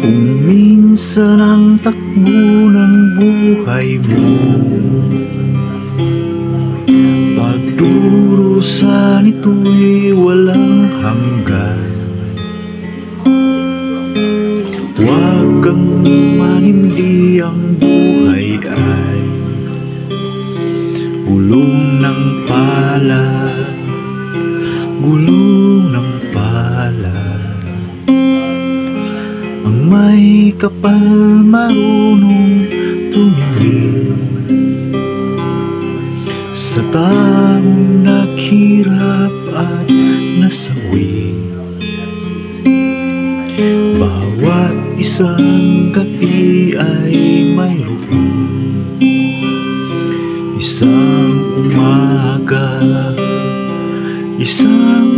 Kung minsan ang takbo ng buhay mo, pagdurusa nito'y walang hanggan. Huwag kang manindi, ang buhay ay gulong ng palad, gulong ng palad. Ang may kapal marunong tumingin sa taong naghirap at nasawi. Bawat isang gabi ay mayroon isang umaga, isang